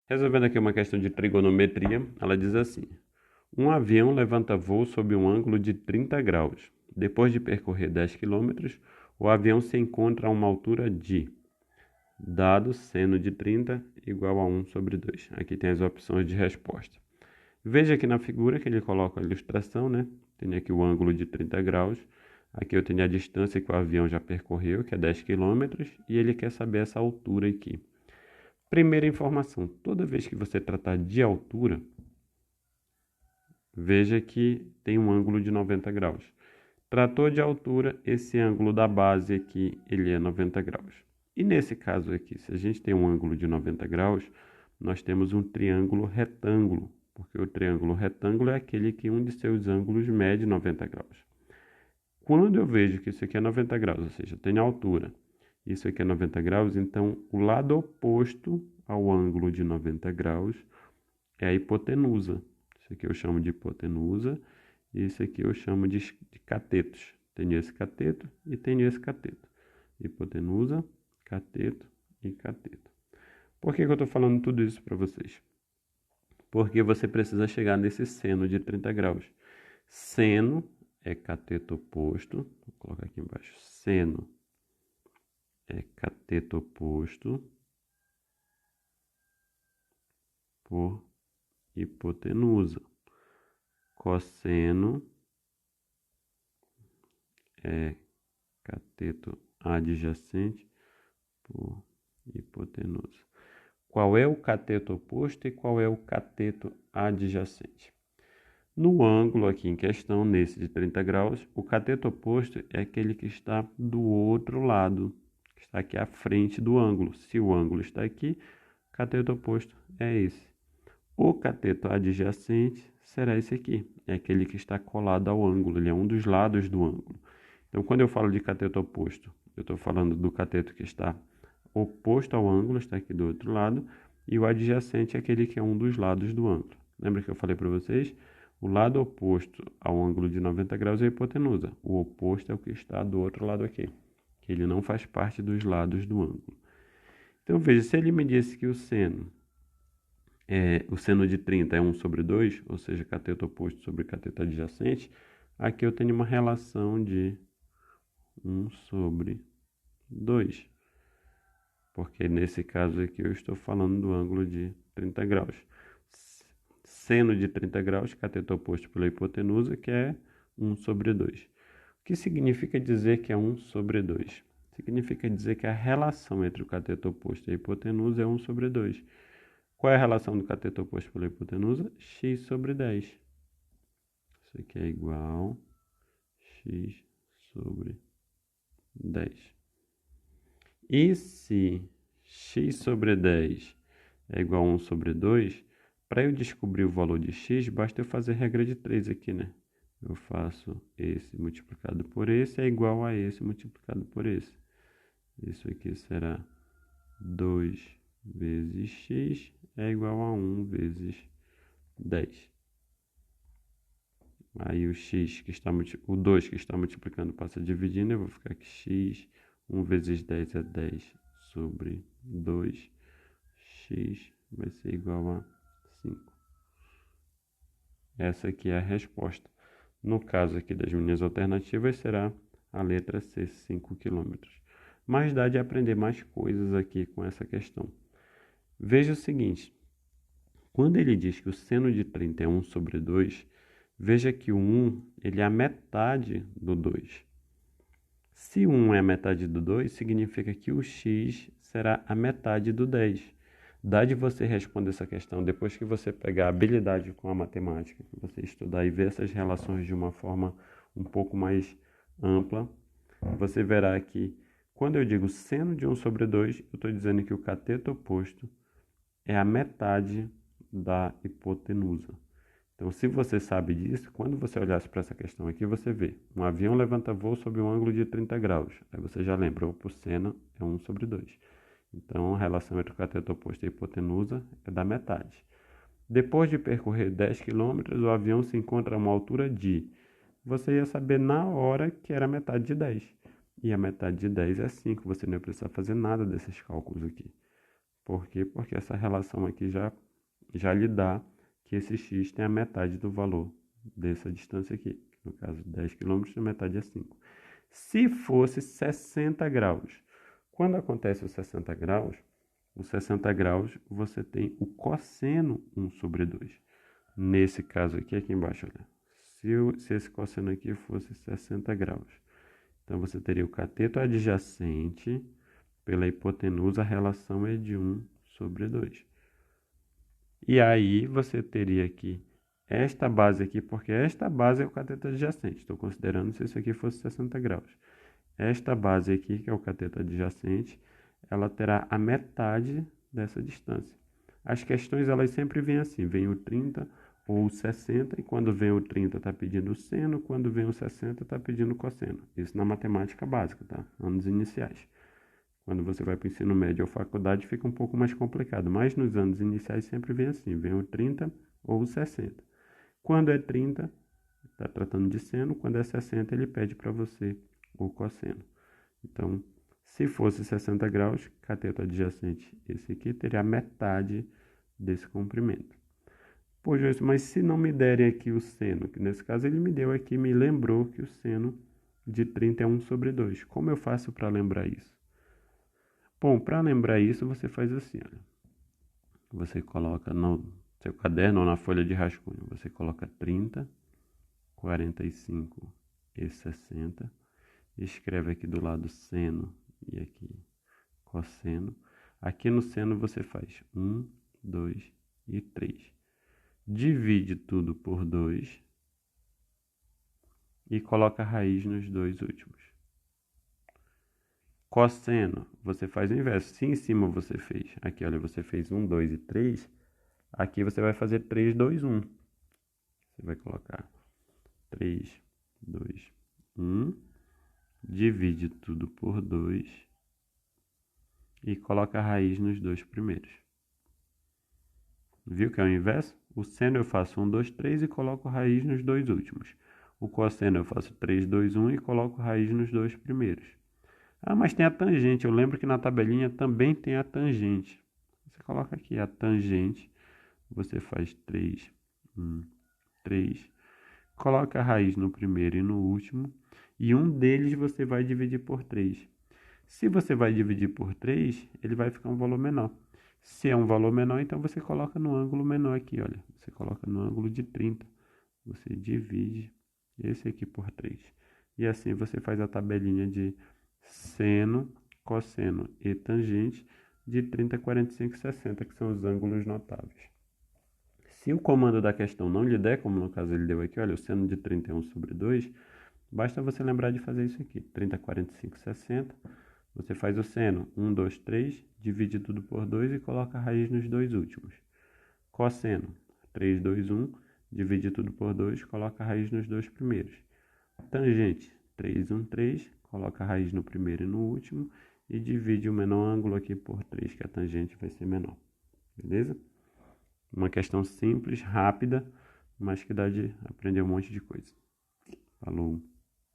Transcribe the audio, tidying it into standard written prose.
Resolvendo aqui uma questão de trigonometria, ela diz assim: um avião levanta voo sob um ângulo de 30 graus. Depois de percorrer 10 quilômetros, o avião se encontra a uma altura de dado seno de 30 igual a 1 sobre 2. Aqui tem as opções de resposta. Veja aqui na figura que ele coloca a ilustração, né? Tem aqui o ângulo de 30 graus. Aqui eu tenho a distância que o avião já percorreu, que é 10 quilômetros, e ele quer saber essa altura aqui. Primeira informação: toda vez que você tratar de altura, veja que tem um ângulo de 90 graus. Tratou de altura, esse ângulo da base aqui, ele é 90 graus. E nesse caso aqui, se a gente tem um ângulo de 90 graus, nós temos um triângulo retângulo, porque o triângulo retângulo é aquele que um de seus ângulos mede 90 graus. Quando eu vejo que isso aqui é 90 graus, ou seja, tem altura, isso aqui é 90 graus, então o lado oposto ao ângulo de 90 graus é a hipotenusa. Isso aqui eu chamo de hipotenusa e isso aqui eu chamo de catetos. Tenho esse cateto e tenho esse cateto. Hipotenusa, cateto e cateto. Por que eu estou falando tudo isso para vocês? Porque você precisa chegar nesse seno de 30 graus. Seno é cateto oposto. Vou colocar aqui embaixo. Seno é cateto oposto por hipotenusa. Cosseno é cateto adjacente por hipotenusa. Qual é o cateto oposto e qual é o cateto adjacente? No ângulo aqui em questão, nesse de 30 graus, o cateto oposto é aquele que está do outro lado, que está aqui à frente do ângulo. Se o ângulo está aqui, o cateto oposto é esse. O cateto adjacente será esse aqui, é aquele que está colado ao ângulo, ele é um dos lados do ângulo. Então, quando eu falo de cateto oposto, eu estou falando do cateto que está oposto ao ângulo, está aqui do outro lado, e o adjacente é aquele que é um dos lados do ângulo. Lembra que eu falei para vocês? O lado oposto ao ângulo de 90 graus é a hipotenusa. O oposto é o que está do outro lado aqui, que ele não faz parte dos lados do ângulo. Então, veja, se ele me disse que o seno de 30 é 1 sobre 2, ou seja, cateto oposto sobre cateto adjacente, aqui eu tenho uma relação de 1 sobre 2. Porque nesse caso aqui eu estou falando do ângulo de 30 graus. Seno de 30 graus, cateto oposto pela hipotenusa, que é 1 sobre 2. O que significa dizer que é 1 sobre 2? Significa dizer que a relação entre o cateto oposto e a hipotenusa é 1 sobre 2. Qual é a relação do cateto oposto pela hipotenusa? X sobre 10. Isso aqui é igual a x sobre 10. E se x sobre 10 é igual a 1 sobre 2, para eu descobrir o valor de x, basta eu fazer regra de 3 aqui, né? Eu faço esse multiplicado por esse é igual a esse multiplicado por esse. Isso aqui será 2 vezes x é igual a 1 vezes 10. Aí o x que está o 2 que está multiplicando passa dividindo, eu vou ficar aqui x, 1 vezes 10 é 10 sobre 2, x vai ser igual a 5. Essa aqui é a resposta. No caso aqui das minhas alternativas, será a letra C, 5 km. Mas dá de aprender mais coisas aqui com essa questão. Veja o seguinte, quando ele diz que o seno de 30 é 1 sobre 2, veja que o 1 ele é a metade do 2. Se 1 é a metade do 2, significa que o x será a metade do 10. Dá de você responder essa questão depois que você pegar a habilidade com a matemática, que você estudar e ver essas relações de uma forma um pouco mais ampla. Você verá que quando eu digo seno de 1 sobre 2, eu estou dizendo que o cateto oposto é a metade da hipotenusa. Então, se você sabe disso, quando você olhasse para essa questão aqui, você vê um avião levanta voo sob um ângulo de 30 graus. Aí você já lembra, o seno é 1 sobre 2. Então, a relação entre o cateto oposto e a hipotenusa é da metade. Depois de percorrer 10 km, o avião se encontra a uma altura de... Você ia saber na hora que era metade de 10. E a metade de 10 é 5. Você não ia precisar fazer nada desses cálculos aqui. Por quê? Porque essa relação aqui já lhe dá que esse x tem a metade do valor dessa distância aqui. No caso, 10 km, a metade é 5. Se fosse 60 graus, quando acontece os 60 graus, você tem o cosseno 1 sobre 2. Nesse caso aqui embaixo, olha. Se esse cosseno aqui fosse 60 graus, então você teria o cateto adjacente pela hipotenusa, a relação é de 1 sobre 2. E aí você teria aqui esta base aqui, porque esta base é o cateto adjacente. Estou considerando se isso aqui fosse 60 graus. Esta base aqui, que é o cateto adjacente, ela terá a metade dessa distância. As questões, elas sempre vêm assim, vem o 30 ou o 60, e quando vem o 30 está pedindo o seno, quando vem o 60 está pedindo o cosseno. Isso na matemática básica, tá? Anos iniciais. Quando você vai para o ensino médio ou faculdade, fica um pouco mais complicado, mas nos anos iniciais sempre vem assim, vem o 30 ou o 60. Quando é 30, está tratando de seno, quando é 60, ele pede para você o cosseno. Então, se fosse 60 graus, cateto adjacente, esse aqui teria a metade desse comprimento. Pô, Joyce, mas se não me derem aqui o seno, que nesse caso ele me deu aqui, me lembrou que o seno de 30 é 1 sobre 2. Como eu faço para lembrar isso? Bom, para lembrar isso, você faz assim, olha. Você coloca no seu caderno ou na folha de rascunho, você coloca 30, 45 e 60. Escreve aqui do lado seno e aqui cosseno. Aqui no seno você faz 1, 2 e 3. Divide tudo por 2 e coloca a raiz nos dois últimos. Cosseno, você faz o inverso. Se em cima você fez, aqui olha, você fez 1, 2 e 3, aqui você vai fazer 3, 2, 1. Você vai colocar 3, 2, 1, divide tudo por 2 e coloca a raiz nos dois primeiros. Viu que é o inverso? O seno eu faço 1, 2, 3 e coloco a raiz nos dois últimos. O cosseno eu faço 3, 2, 1 e coloco a raiz nos dois primeiros. Ah, mas tem a tangente. Eu lembro que na tabelinha também tem a tangente. Você coloca aqui a tangente. Você faz 3, 1, 3. Coloca a raiz no primeiro e no último. E um deles você vai dividir por 3. Se você vai dividir por 3, ele vai ficar um valor menor. Se é um valor menor, então você coloca no ângulo menor aqui, olha. Você coloca no ângulo de 30. Você divide esse aqui por 3. E assim você faz a tabelinha de seno, cosseno e tangente de 30, 45 e 60, que são os ângulos notáveis. Se o comando da questão não lhe der, como no caso ele deu aqui, olha, o seno de 30 é 1 sobre 2, basta você lembrar de fazer isso aqui, 30, 45, 60, você faz o seno, 1, 2, 3, divide tudo por 2 e coloca a raiz nos dois últimos. Cosseno, 3, 2, 1, divide tudo por 2, coloca a raiz nos dois primeiros. Tangente, 3, 1, 3, coloca a raiz no primeiro e no último e divide o menor ângulo aqui por 3, que a tangente vai ser menor. Beleza? Uma questão simples, rápida, mas que dá de aprender um monte de coisa. Falou!